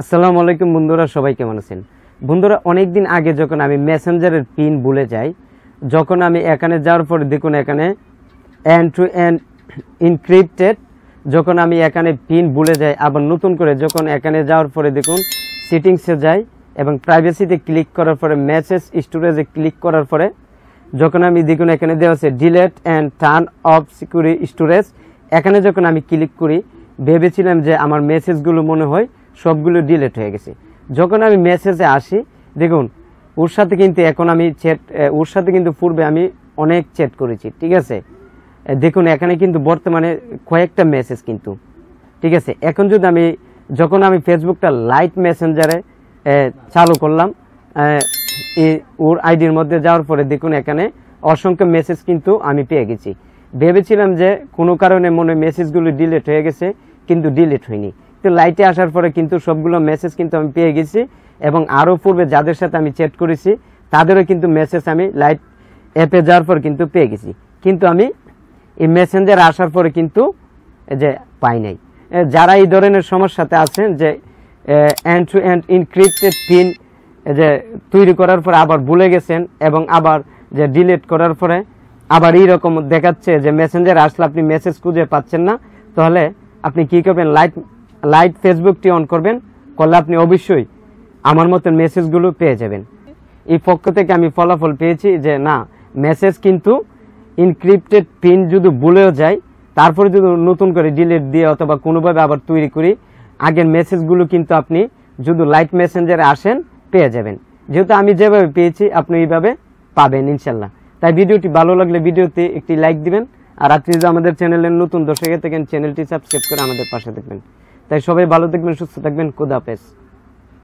আসসালামু আলাইকুম বন্ধুরা, সবাই কেমন আছেন? বন্ধুরা, অনেক দিন আগে যখন আমি মেসেঞ্জারের পিন ভুলে যাই, যখন আমি এখানে যাওয়ার পরে দেখুন এখানে এন্ড টু এন্ড ইনক্রিপ্টেড, যখন আমি এখানে পিন ভুলে যাই, আবার নতুন করে যখন এখানে যাওয়ার পরে দেখুন সেটিংসে যাই এবং প্রাইভেসিতে ক্লিক করার পরে মেসেজ স্টোরেজে ক্লিক করার পরে যখন আমি দেখুন এখানে দেওয়া আছে delete and turn off security storage, এখানে যখন আমি ক্লিক করি ভেবেছিলাম যে আমার মেসেজগুলো মনে হয় সবগুলো ডিলেট হয়ে গেছে। যখন আমি মেসেজে আসি দেখুন ওর সাথে কিন্তু এখন আমি ওর সাথে কিন্তু পূর্বে আমি অনেক চ্যাট করেছি, ঠিক আছে। দেখুন এখানে কিন্তু বর্তমানে কয়েকটা মেসেজ কিন্তু, ঠিক আছে। এখন যদি যখন আমি ফেসবুকটা লাইট মেসেঞ্জারে চালু করলাম, ওর আইডির মধ্যে যাওয়ার পরে দেখুন এখানে অসংখ্য মেসেজ কিন্তু আমি পেয়ে গেছি। ভেবেছিলাম যে কোনো কারণে মনে মেসেজগুলো ডিলিট হয়ে গেছে, কিন্তু ডিলিট হয়নি। তো লাইটে আসার পরে কিন্তু সবগুলো মেসেজ কিন্তু আমি পেয়ে গেছি এবং আরও পূর্বে যাদের সাথে আমি চ্যাট করেছি তাদেরও কিন্তু মেসেজ আমি লাইট অ্যাপে যাওয়ার পর কিন্তু পেয়ে গেছি, কিন্তু আমি এই মেসেঞ্জার আসার পরে কিন্তু যে পাই নাই। যারা এই ধরনের সমস্যাতে আছেন যে end to end encrypted pin যে তৈরি করার পরে আবার ভুলে গেছেন এবং আবার যে ডিলিট করার পরে আবার এইরকম দেখাচ্ছে যে মেসেঞ্জার আসলে আপনি মেসেজ খুঁজে পাচ্ছেন না, তাহলে আপনি কী করবেন, লাইট ফেসবুকটি অন করবেন, করলে আপনি অবশ্যই আমার মতন মেসেজগুলো পেয়ে যাবেন। এই পক্ষ থেকে আমি ফলাফল পেয়েছি যে না, মেসেজ কিন্তু ইনক্রিপ্টেড পিন যদি ভুলেও যায় তারপরে যদি নতুন করে ডিলিট দিয়ে অথবা কোনোভাবে আবার তৈরি করি, আগের মেসেজগুলো কিন্তু আপনি যদি লাইট মেসেঞ্জারে আসেন পেয়ে যাবেন। যেহেতু আমি যেভাবে পেয়েছি আপনি এইভাবে পাবেন ইনশাল্লাহ। তাই ভিডিওটি ভালো লাগলে ভিডিওতে একটি লাইক দিবেন, আর আপনি যদি আমাদের চ্যানেলের নতুন দর্শক থাকেন চ্যানেলটি সাবস্ক্রাইব করে আমাদের পাশে থাকবেন। তাই সবাই ভালো থাকবেন, সুস্থ থাকবেন, খোদা হাফেজ।